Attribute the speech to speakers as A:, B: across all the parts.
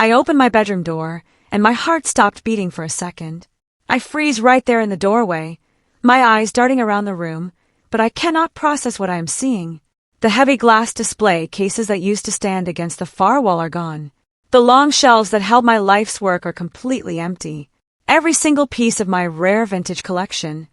A: I open my bedroom door, and my heart stopped beating for a second. I freeze right there in the doorway, my eyes darting around the room, but I cannot process what I am seeing. The heavy glass display cases that used to stand against the far wall are gone. The long shelves that held my life's work are completely empty. Every single piece of my rare vintage collection,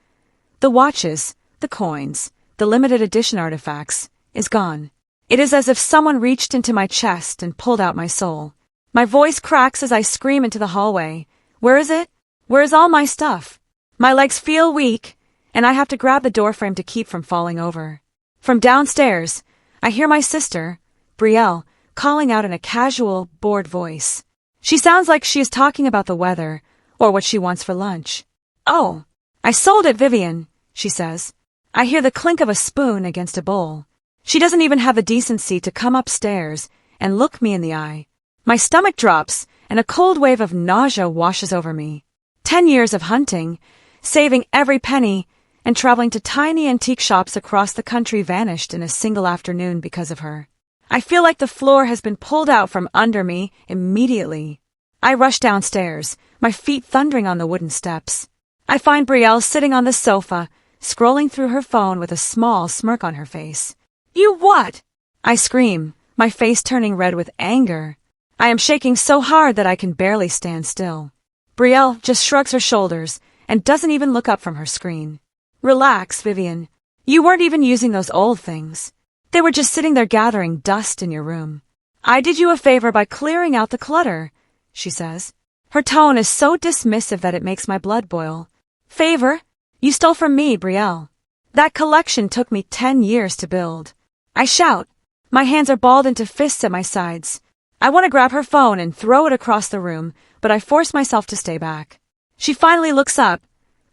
A: the watches, the coins, the limited edition artifacts, is gone. It is as if someone reached into my chest and pulled out my soul. My voice cracks as I scream into the hallway. Where is it? Where is all my stuff? My legs feel weak, and I have to grab the doorframe to keep from falling over. From downstairs, I hear my sister, Brielle, calling out in a casual, bored voice. She sounds like she is talking about the weather, or what she wants for lunch. "Oh, I sold it, Vivian," she says. I hear the clink of a spoon against a bowl. She doesn't even have the decency to come upstairs and look me in the eye. My stomach drops, and a cold wave of nausea washes over me. 10 years of hunting, saving every penny, and traveling to tiny antique shops across the country vanished in a single afternoon because of her. I feel like the floor has been pulled out from under me immediately. I rush downstairs, my feet thundering on the wooden steps. I find Brielle sitting on the sofa, scrolling through her phone with a small smirk on her face. "You what?" I scream, my face turning red with anger. I am shaking so hard that I can barely stand still. Brielle just shrugs her shoulders and doesn't even look up from her screen. "Relax, Vivian. You weren't even using those old things. They were just sitting there gathering dust in your room. I did you a favor by clearing out the clutter," she says. Her tone is so dismissive that it makes my blood boil. "Favor? You stole from me, Brielle. That collection took me 10 years to build." I shout. My hands are balled into fists at my sides. I want to grab her phone and throw it across the room, but I force myself to stay back. She finally looks up,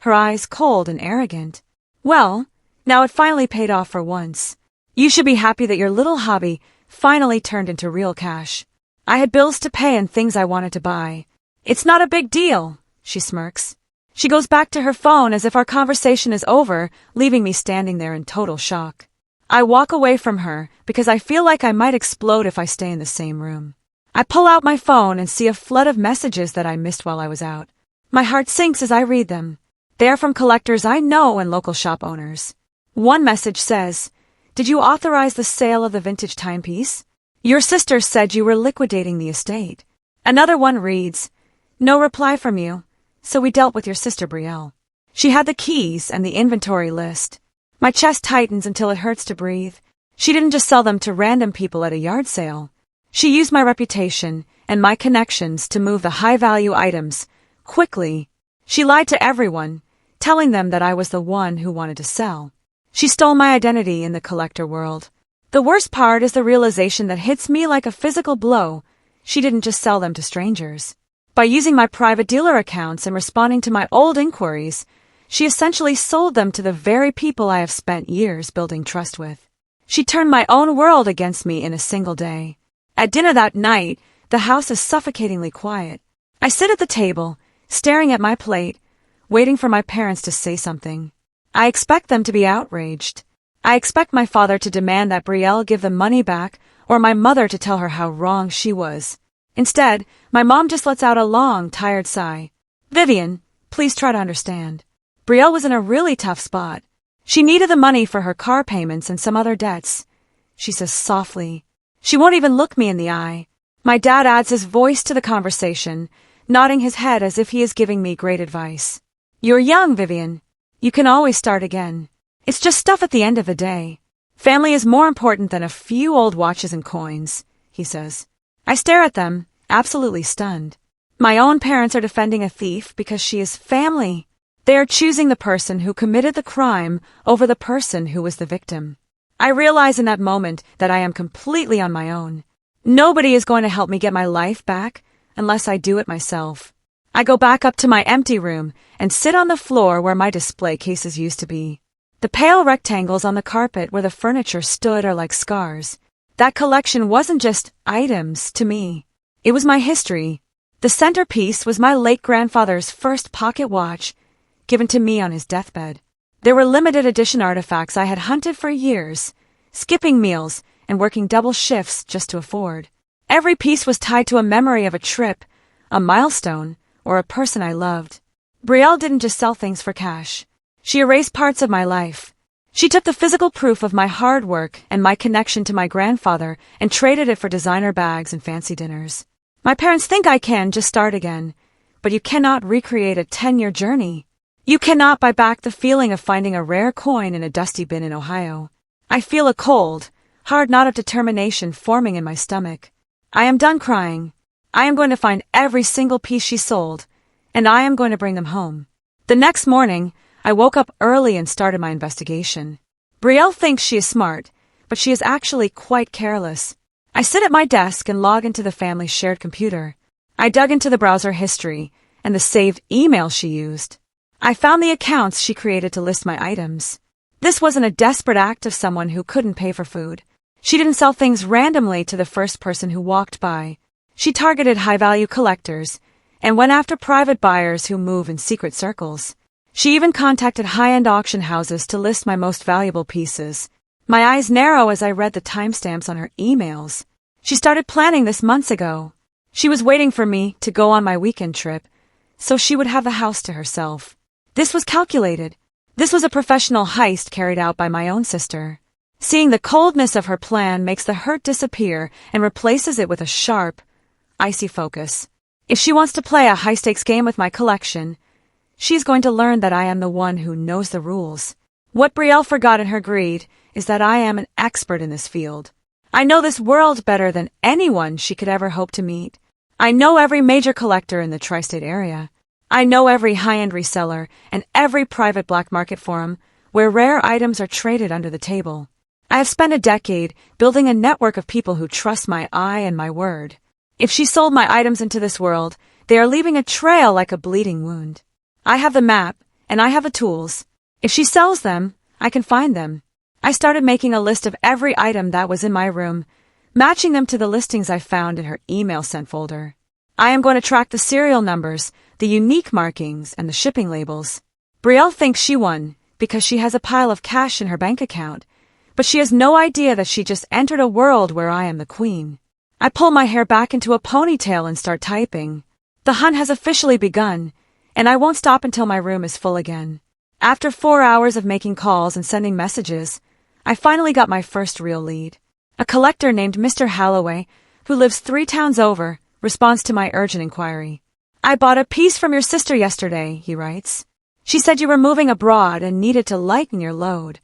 A: her eyes cold and arrogant. "Well, now it finally paid off for once. You should be happy that your little hobby finally turned into real cash." I had bills to pay and things I wanted to buy. "It's not a big deal," she smirks. She goes back to her phone as if our conversation is over, leaving me standing there in total shock. I walk away from her because I feel like I might explode if I stay in the same room. I pull out my phone and see a flood of messages that I missed while I was out. My heart sinks as I read them. They are from collectors I know and local shop owners. One message says, "Did you authorize the sale of the vintage timepiece? Your sister said you were liquidating the estate." Another one reads, "No reply from you, so we dealt with your sister Brielle." She had the keys and the inventory list. My chest tightens until it hurts to breathe. She didn't just sell them to random people at a yard sale. She used my reputation and my connections to move the high-value items quickly. She lied to everyone, telling them that I was the one who wanted to sell. She stole my identity in the collector world. The worst part is the realization that hits me like a physical blow. She didn't just sell them to strangers. By using my private dealer accounts and responding to my old inquiries, she essentially sold them to the very people I have spent years building trust with. She turned my own world against me in a single day. At dinner that night, the house is suffocatingly quiet. I sit at the table, staring at my plate, waiting for my parents to say something. I expect them to be outraged. I expect my father to demand that Brielle give the money back, or my mother to tell her how wrong she was. Instead, my mom just lets out a long, tired sigh. "Vivian, please try to understand. Brielle was in a really tough spot. She needed the money for her car payments and some other debts," she says softly. She won't even look me in the eye. My dad adds his voice to the conversation, nodding his head as if he is giving me great advice. "You're young, Vivian. You can always start again. It's just stuff at the end of the day. Family is more important than a few old watches and coins," he says. I stare at them, absolutely stunned. My own parents are defending a thief because she is family. They are choosing the person who committed the crime over the person who was the victim. I realize in that moment that I am completely on my own. Nobody is going to help me get my life back unless I do it myself. I go back up to my empty room and sit on the floor where my display cases used to be. The pale rectangles on the carpet where the furniture stood are like scars. That collection wasn't just items to me. It was my history. The centerpiece was my late grandfather's first pocket watch, given to me on his deathbed. There were limited edition artifacts I had hunted for years, skipping meals and working double shifts just to afford. Every piece was tied to a memory of a trip, a milestone, or a person I loved. Brielle didn't just sell things for cash. She erased parts of my life. She took the physical proof of my hard work and my connection to my grandfather and traded it for designer bags and fancy dinners. My parents think I can just start again, but you cannot recreate a 10-year journey. You cannot buy back the feeling of finding a rare coin in a dusty bin in Ohio. I feel a cold, hard knot of determination forming in my stomach. I am done crying. I am going to find every single piece she sold, and I am going to bring them home. The next morning, I woke up early and started my investigation. Brielle thinks she is smart, but she is actually quite careless. I sit at my desk and log into the family's shared computer. I dug into the browser history and the saved email she used. I found the accounts she created to list my items. This wasn't a desperate act of someone who couldn't pay for food. She didn't sell things randomly to the first person who walked by. She targeted high-value collectors and went after private buyers who move in secret circles. She even contacted high-end auction houses to list my most valuable pieces. My eyes narrow as I read the timestamps on her emails. She started planning this months ago. She was waiting for me to go on my weekend trip, so she would have the house to herself. This was calculated. This was a professional heist carried out by my own sister. Seeing the coldness of her plan makes the hurt disappear and replaces it with a sharp, icy focus. If she wants to play a high-stakes game with my collection, she's going to learn that I am the one who knows the rules. What Brielle forgot in her greed is that I am an expert in this field. I know this world better than anyone she could ever hope to meet. I know every major collector in the tri-state area. I know every high-end reseller and every private black market forum where rare items are traded under the table. I have spent a decade building a network of people who trust my eye and my word. If she sold my items into this world, they are leaving a trail like a bleeding wound. I have the map, and I have the tools. If she sells them, I can find them. I started making a list of every item that was in my room, matching them to the listings I found in her email sent folder. I am going to track the serial numbers, the unique markings, and the shipping labels. Brielle thinks she won because she has a pile of cash in her bank account, but she has no idea that she just entered a world where I am the queen. I pull my hair back into a ponytail and start typing. The hunt has officially begun, and I won't stop until my room is full again. After 4 hours of making calls and sending messages, I finally got my first real lead. A collector named Mr. Holloway, who lives 3 towns over, responds to my urgent inquiry. I bought a piece from your sister yesterday, he writes. She said you were moving abroad and needed to lighten your load.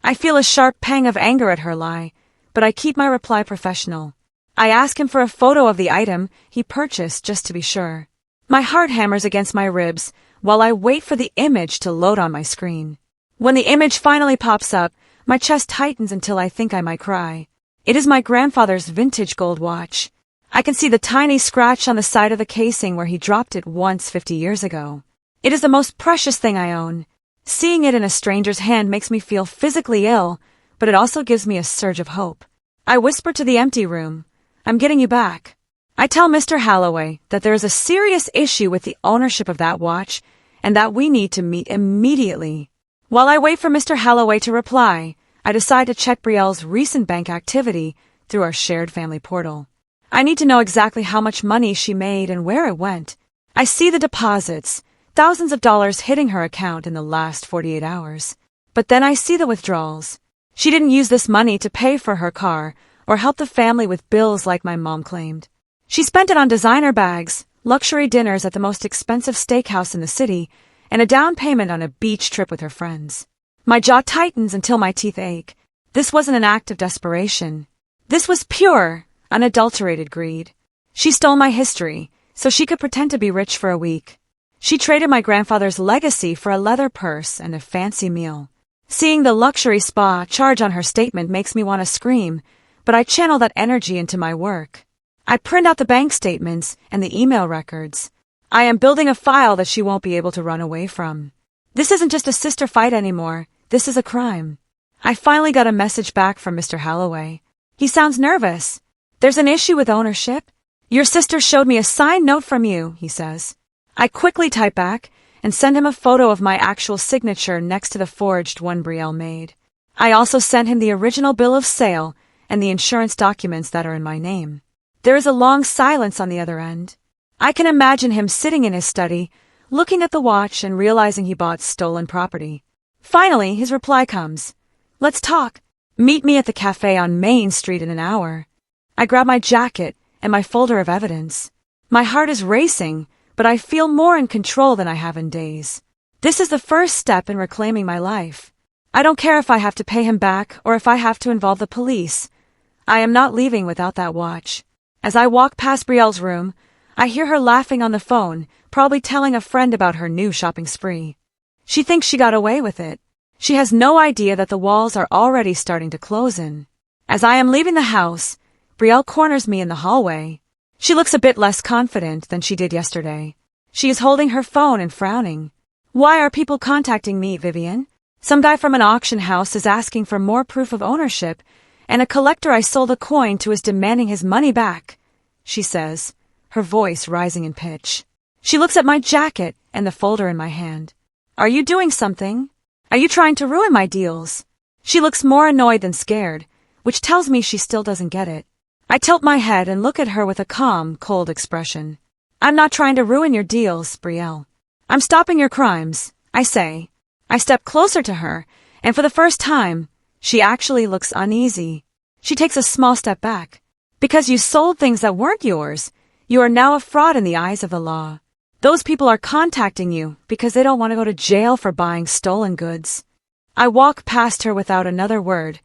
A: I feel a sharp pang of anger at her lie, but I keep my reply professional. I ask him for a photo of the item he purchased just to be sure. My heart hammers against my ribs while I wait for the image to load on my screen. When the image finally pops up, my chest tightens until I think I might cry. It is my grandfather's vintage gold watch. I can see the tiny scratch on the side of the casing where he dropped it once 50 years ago. It is the most precious thing I own. Seeing it in a stranger's hand makes me feel physically ill, but it also gives me a surge of hope. I whisper to the empty room, I'm getting you back. I tell Mr. Holloway that there is a serious issue with the ownership of that watch and that we need to meet immediately. While I wait for Mr. Holloway to reply, I decide to check Brielle's recent bank activity through our shared family portal. I need to know exactly how much money she made and where it went. I see the deposits, thousands of dollars hitting her account in the last 48 hours. But then I see the withdrawals. She didn't use this money to pay for her car or help the family with bills like my mom claimed. She spent it on designer bags, luxury dinners at the most expensive steakhouse in the city, and a down payment on a beach trip with her friends. My jaw tightens until my teeth ache. This wasn't an act of desperation. This was pure, unadulterated greed. She stole my history so she could pretend to be rich for a week. She traded my grandfather's legacy for a leather purse and a fancy meal. Seeing the luxury spa charge on her statement makes me want to scream, but I channel that energy into my work. I print out the bank statements and the email records. I am building a file that she won't be able to run away from. This isn't just a sister fight anymore. This is a crime. I finally got a message back from Mr. Holloway. He sounds nervous. There's an issue with ownership. Your sister showed me a signed note from you, he says. I quickly type back and send him a photo of my actual signature next to the forged one Brielle made. I also sent him the original bill of sale and the insurance documents that are in my name. There is a long silence on the other end. I can imagine him sitting in his study, looking at the watch and realizing he bought stolen property. Finally, his reply comes. Let's talk. Meet me at the cafe on Main Street in an hour. I grab my jacket and my folder of evidence. My heart is racing, but I feel more in control than I have in days. This is the first step in reclaiming my life. I don't care if I have to pay him back or if I have to involve the police. I am not leaving without that watch. As I walk past Brielle's room, I hear her laughing on the phone, probably telling a friend about her new shopping spree. She thinks she got away with it. She has no idea that the walls are already starting to close in. As I am leaving the house, Brielle corners me in the hallway. She looks a bit less confident than she did yesterday. She is holding her phone and frowning. Why are people contacting me, Vivian? Some guy from an auction house is asking for more proof of ownership, and a collector I sold a coin to is demanding his money back, she says, her voice rising in pitch. She looks at my jacket and the folder in my hand. Are you doing something? Are you trying to ruin my deals? She looks more annoyed than scared, which tells me she still doesn't get it. I tilt my head and look at her with a calm, cold expression. I'm not trying to ruin your deals, Brielle. I'm stopping your crimes, I say. I step closer to her, and for the first time, she actually looks uneasy. She takes a small step back. Because you sold things that weren't yours, you are now a fraud in the eyes of the law. Those people are contacting you because they don't want to go to jail for buying stolen goods. I walk past her without another word,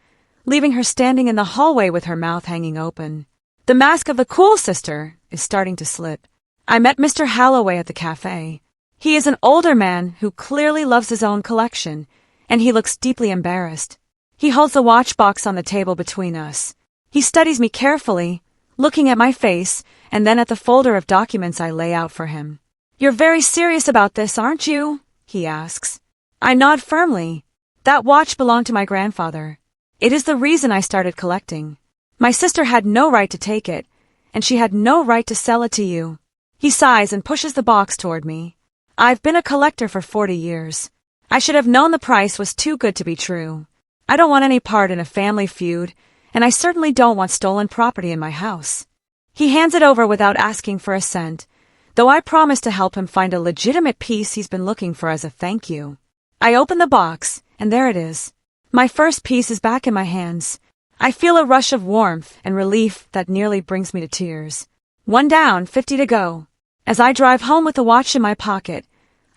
A: leaving her standing in the hallway with her mouth hanging open. The mask of the cool sister is starting to slip. I met Mr. Halloway at the cafe. He is an older man who clearly loves his own collection, and he looks deeply embarrassed. He holds the watch box on the table between us. He studies me carefully, looking at my face and then at the folder of documents I lay out for him. You're very serious about this, aren't you? He asks. I nod firmly. That watch belonged to my grandfather. It is the reason I started collecting. My sister had no right to take it, and she had no right to sell it to you. He sighs and pushes the box toward me. I've been a collector for 40 years. I should have known the price was too good to be true. I don't want any part in a family feud, and I certainly don't want stolen property in my house. He hands it over without asking for a cent, though I promise to help him find a legitimate piece he's been looking for as a thank you. I open the box, and there it is. My first piece is back in my hands. I feel a rush of warmth and relief that nearly brings me to tears. 1 down, 50 to go. As I drive home with the watch in my pocket,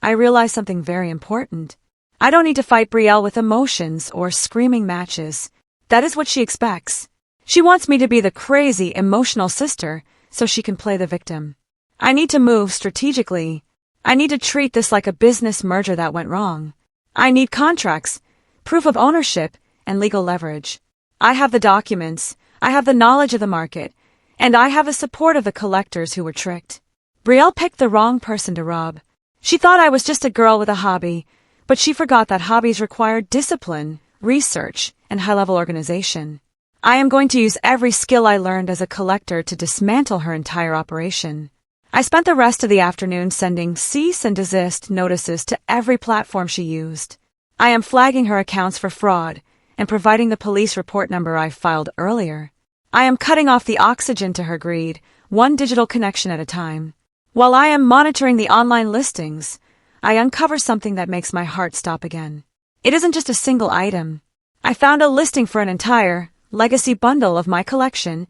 A: I realize something very important. I don't need to fight Brielle with emotions or screaming matches. That is what she expects. She wants me to be the crazy, emotional sister so she can play the victim. I need to move strategically. I need to treat this like a business merger that went wrong. I need contracts, proof of ownership, and legal leverage. I have the documents, I have the knowledge of the market, and I have the support of the collectors who were tricked. Brielle picked the wrong person to rob. She thought I was just a girl with a hobby, but she forgot that hobbies require discipline, research, and high-level organization. I am going to use every skill I learned as a collector to dismantle her entire operation. I spent the rest of the afternoon sending cease and desist notices to every platform she used. I am flagging her accounts for fraud and providing the police report number I filed earlier. I am cutting off the oxygen to her greed, one digital connection at a time. While I am monitoring the online listings, I uncover something that makes my heart stop again. It isn't just a single item. I found a listing for an entire legacy bundle of my collection,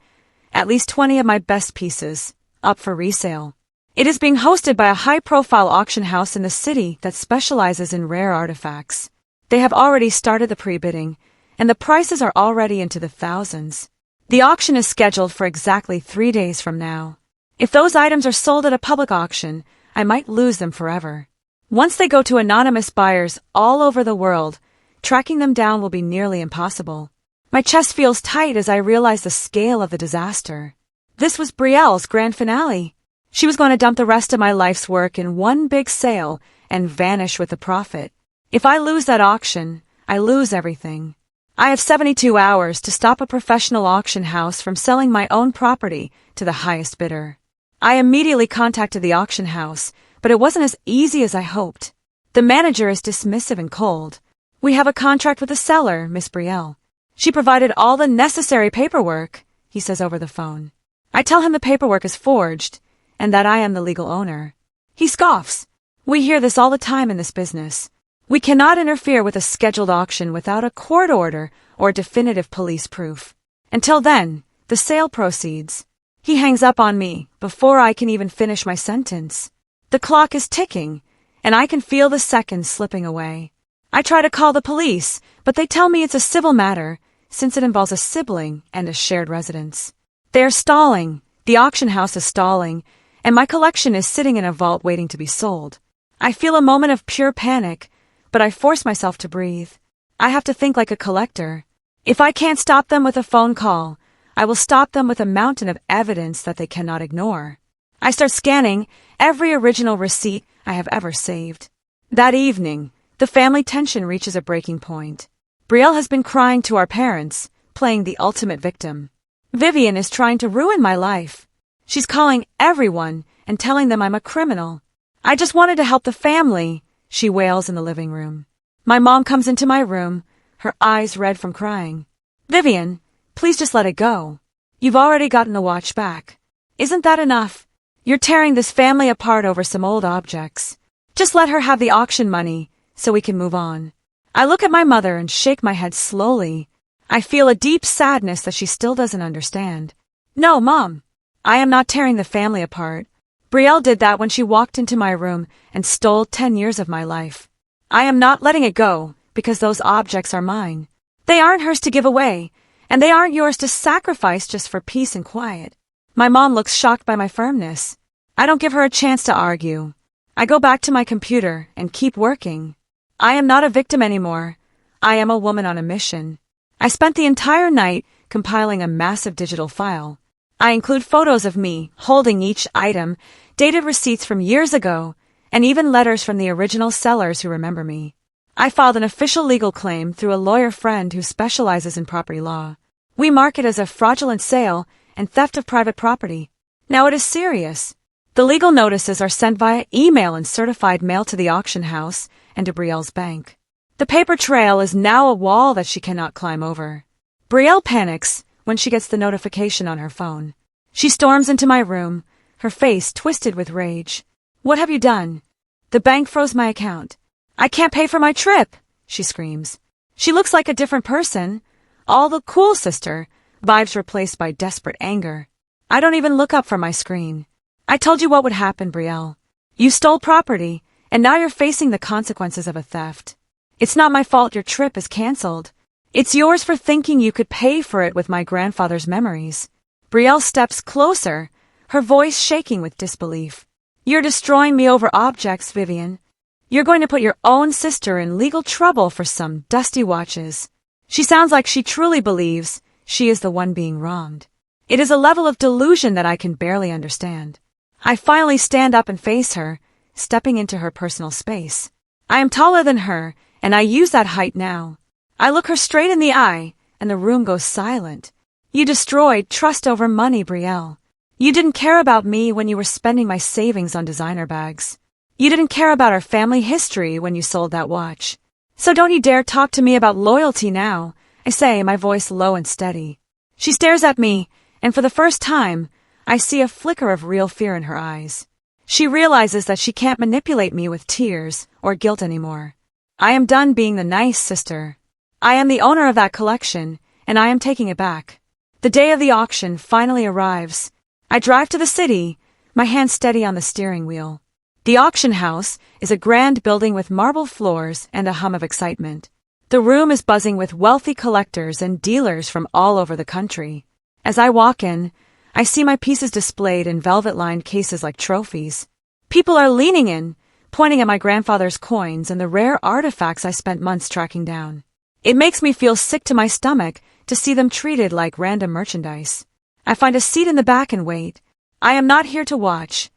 A: at least 20 of my best pieces, up for resale. It is being hosted by a high-profile auction house in the city that specializes in rare artifacts. They have already started the pre-bidding, and the prices are already into the thousands. The auction is scheduled for exactly 3 days from now. If those items are sold at a public auction, I might lose them forever. Once they go to anonymous buyers all over the world, tracking them down will be nearly impossible. My chest feels tight as I realize the scale of the disaster. This was Brielle's grand finale. She was going to dump the rest of my life's work in one big sale and vanish with the profit. If I lose that auction, I lose everything. I have 72 hours to stop a professional auction house from selling my own property to the highest bidder. I immediately contacted the auction house, but it wasn't as easy as I hoped. The manager is dismissive and cold. We have a contract with the seller, Miss Brielle. She provided all the necessary paperwork, he says over the phone. I tell him the paperwork is forged, and that I am the legal owner. He scoffs. We hear this all the time in this business. We cannot interfere with a scheduled auction without a court order or definitive police proof. Until then, the sale proceeds. He hangs up on me before I can even finish my sentence. The clock is ticking, and I can feel the seconds slipping away. I try to call the police, but they tell me it's a civil matter, since it involves a sibling and a shared residence. They are stalling, the auction house is stalling, and my collection is sitting in a vault waiting to be sold. I feel a moment of pure panic, but I force myself to breathe. I have to think like a collector. If I can't stop them with a phone call, I will stop them with a mountain of evidence that they cannot ignore. I start scanning every original receipt I have ever saved. That evening, the family tension reaches a breaking point. Brielle has been crying to our parents, playing the ultimate victim. Vivian is trying to ruin my life. She's calling everyone and telling them I'm a criminal. I just wanted to help the family, she wails in the living room. My mom comes into my room, her eyes red from crying. Vivian, please just let it go. You've already gotten the watch back. Isn't that enough? You're tearing this family apart over some old objects. Just let her have the auction money, so we can move on. I look at my mother and shake my head slowly. I feel a deep sadness that she still doesn't understand. No, Mom. I am not tearing the family apart. Brielle did that when she walked into my room and stole 10 years of my life. I am not letting it go, because those objects are mine. They aren't hers to give away, and they aren't yours to sacrifice just for peace and quiet. My mom looks shocked by my firmness. I don't give her a chance to argue. I go back to my computer and keep working. I am not a victim anymore. I am a woman on a mission. I spent the entire night compiling a massive digital file. I include photos of me holding each item, dated receipts from years ago, and even letters from the original sellers who remember me. I filed an official legal claim through a lawyer friend who specializes in property law. We mark it as a fraudulent sale and theft of private property. Now it is serious. The legal notices are sent via email and certified mail to the auction house and to Brielle's bank. The paper trail is now a wall that she cannot climb over. Brielle panics when she gets the notification on her phone. She storms into my room, her face twisted with rage. What have you done? The bank froze my account. I can't pay for my trip, she screams. She looks like a different person. All the cool sister vibes replaced by desperate anger. I don't even look up from my screen. I told you what would happen, Brielle. You stole property, and now you're facing the consequences of a theft. It's not my fault your trip is canceled. It's yours for thinking you could pay for it with my grandfather's memories. Brielle steps closer, her voice shaking with disbelief. You're destroying me over objects, Vivian. You're going to put your own sister in legal trouble for some dusty watches. She sounds like she truly believes she is the one being wronged. It is a level of delusion that I can barely understand. I finally stand up and face her, stepping into her personal space. I am taller than her, and I use that height now. I look her straight in the eye, and the room goes silent. You destroyed trust over money, Brielle. You didn't care about me when you were spending my savings on designer bags. You didn't care about our family history when you sold that watch. So don't you dare talk to me about loyalty now, I say, my voice low and steady. She stares at me, and for the first time, I see a flicker of real fear in her eyes. She realizes that she can't manipulate me with tears or guilt anymore. I am done being the nice sister. I am the owner of that collection, and I am taking it back. The day of the auction finally arrives. I drive to the city, my hand steady on the steering wheel. The auction house is a grand building with marble floors and a hum of excitement. The room is buzzing with wealthy collectors and dealers from all over the country. As I walk in, I see my pieces displayed in velvet-lined cases like trophies. People are leaning in, pointing at my grandfather's coins and the rare artifacts I spent months tracking down. It makes me feel sick to my stomach to see them treated like random merchandise. I find a seat in the back and wait. I am not here to watch.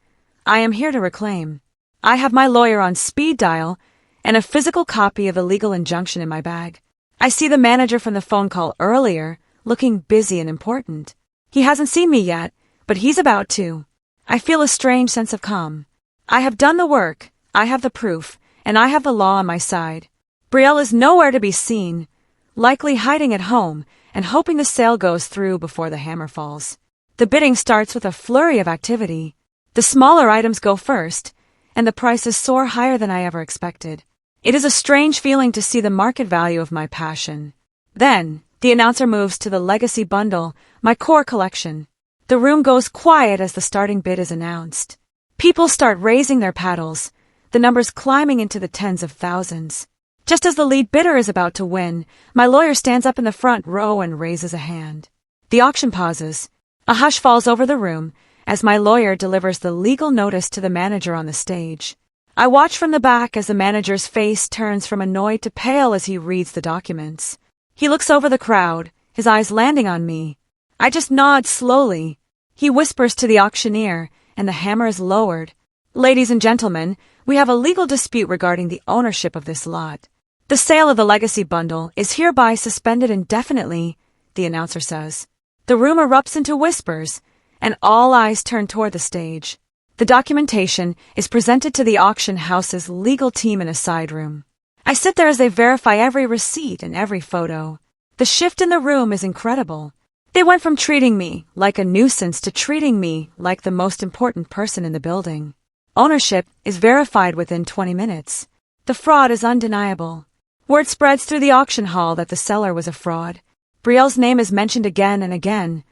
A: I am here to reclaim. I have my lawyer on speed dial and a physical copy of the legal injunction in my bag. I see the manager from the phone call earlier, looking busy and important. He hasn't seen me yet, but he's about to. I feel a strange sense of calm. I have done the work, I have the proof, and I have the law on my side. Brielle is nowhere to be seen, likely hiding at home and hoping the sale goes through before the hammer falls. The bidding starts with a flurry of activity. The smaller items go first, and the prices soar higher than I ever expected. It is a strange feeling to see the market value of my passion. Then, the announcer moves to the legacy bundle, my core collection. The room goes quiet as the starting bid is announced. People start raising their paddles, the numbers climbing into the tens of thousands. Just as the lead bidder is about to win, my lawyer stands up in the front row and raises a hand. The auction pauses. A hush falls over the room as my lawyer delivers the legal notice to the manager on the stage. I watch from the back as the manager's face turns from annoyed to pale as he reads the documents. He looks over the crowd, his eyes landing on me. I just nod slowly. He whispers to the auctioneer, and the hammer is lowered. Ladies and gentlemen, we have a legal dispute regarding the ownership of this lot. The sale of the legacy bundle is hereby suspended indefinitely, the announcer says. The room erupts into whispers, and all eyes turn toward the stage. The documentation is presented to the auction house's legal team in a side room. I sit there as they verify every receipt and every photo. The shift in the room is incredible. They went from treating me like a nuisance to treating me like the most important person in the building. Ownership is verified within 20 minutes. The fraud is undeniable. Word spreads through the auction hall that the seller was a fraud. Brielle's name is mentioned again and again,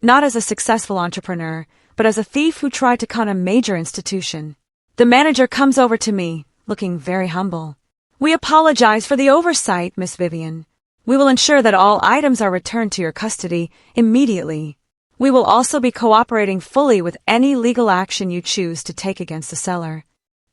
A: not as a successful entrepreneur, but as a thief who tried to con a major institution. The manager comes over to me, looking very humble. We apologize for the oversight, Miss Vivian. We will ensure that all items are returned to your custody immediately. We will also be cooperating fully with any legal action you choose to take against the seller.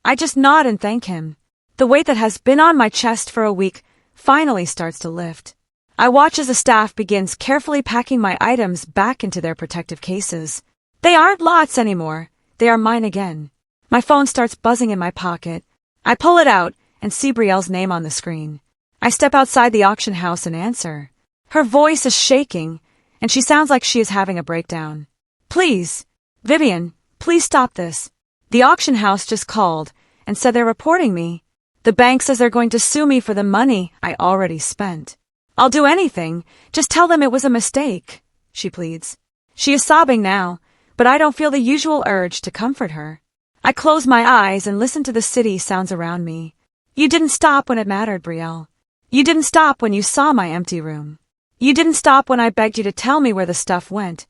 A: I just nod and thank him. The weight that has been on my chest for a week finally starts to lift. I watch as the staff begins carefully packing my items back into their protective cases. They aren't lots anymore. They are mine again. My phone starts buzzing in my pocket. I pull it out and see Brielle's name on the screen. I step outside the auction house and answer. Her voice is shaking, and she sounds like she is having a breakdown. Please, Vivian, please stop this. The auction house just called and said they're reporting me. The bank says they're going to sue me for the money I already spent. I'll do anything. Just tell them it was a mistake, she pleads. She is sobbing now, but I don't feel the usual urge to comfort her. I close my eyes and listen to the city sounds around me. You didn't stop when it mattered, Brielle. You didn't stop when you saw my empty room. You didn't stop when I begged you to tell me where the stuff went.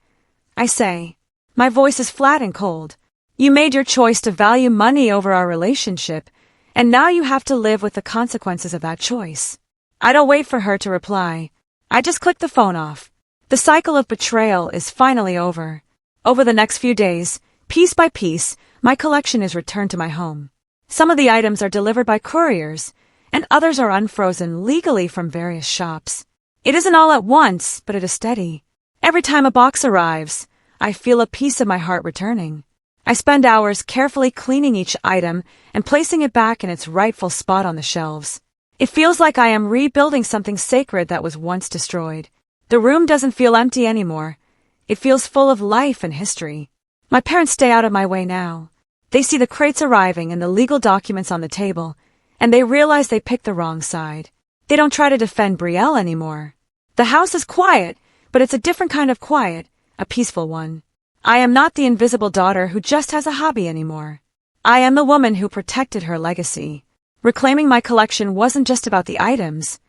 A: I say, my voice is flat and cold. You made your choice to value money over our relationship, and now you have to live with the consequences of that choice. I don't wait for her to reply. I just click the phone off. The cycle of betrayal is finally over. Over the next few days, piece by piece, my collection is returned to my home. Some of the items are delivered by couriers, and others are unfrozen legally from various shops. It isn't all at once, but it is steady. Every time a box arrives, I feel a piece of my heart returning. I spend hours carefully cleaning each item and placing it back in its rightful spot on the shelves. It feels like I am rebuilding something sacred that was once destroyed. The room doesn't feel empty anymore. It feels full of life and history. My parents stay out of my way now. They see the crates arriving and the legal documents on the table, and they realize they picked the wrong side. They don't try to defend Brielle anymore. The house is quiet, but it's a different kind of quiet, a peaceful one. I am not the invisible daughter who just has a hobby anymore. I am the woman who protected her legacy. Reclaiming my collection wasn't just about the items.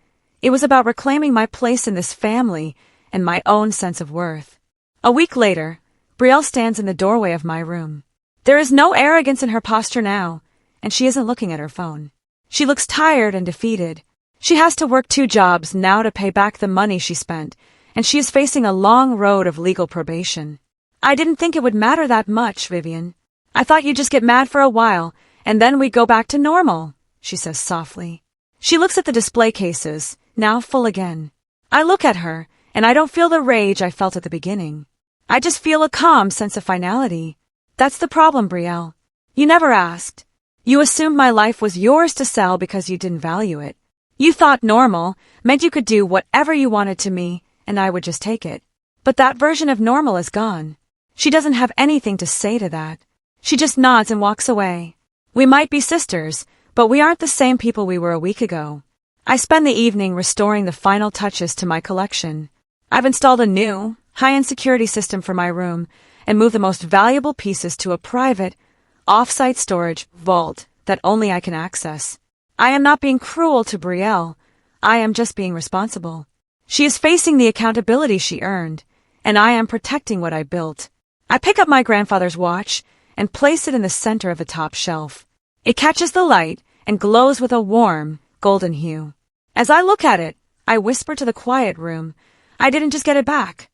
A: It was about reclaiming my place in this family and my own sense of worth. A week later, Brielle stands in the doorway of my room. There is no arrogance in her posture now, and she isn't looking at her phone. She looks tired and defeated. She has to work 2 jobs now to pay back the money she spent, and she is facing a long road of legal probation. I didn't think it would matter that much, Vivian. I thought you'd just get mad for a while, and then we'd go back to normal, she says softly. She looks at the display cases, now full again. I look at her, and I don't feel the rage I felt at the beginning. I just feel a calm sense of finality. That's the problem, Brielle. You never asked. You assumed my life was yours to sell because you didn't value it. You thought normal meant you could do whatever you wanted to me, and I would just take it. But that version of normal is gone. She doesn't have anything to say to that. She just nods and walks away. We might be sisters, but we aren't the same people we were a week ago. I spend the evening restoring the final touches to my collection. I've installed a new, high-end security system for my room and move the most valuable pieces to a private, off-site storage vault that only I can access. I am not being cruel to Brielle. I am just being responsible. She is facing the accountability she earned, and I am protecting what I built. I pick up my grandfather's watch and place it in the center of the top shelf. It catches the light and glows with a warm, golden hue. As I look at it, I whisper to the quiet room, I didn't just get it back.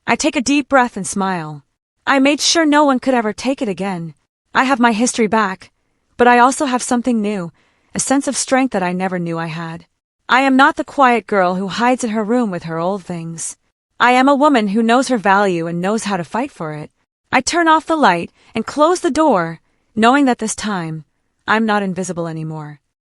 A: I take a deep breath and smile. I made sure no one could ever take it again. I have my history back, but I also have something new, a sense of strength that I never knew I had. I am not the quiet girl who hides in her room with her old things. I am a woman who knows her value and knows how to fight for it. I turn off the light and close the door, knowing that this time, I'm not invisible anymore.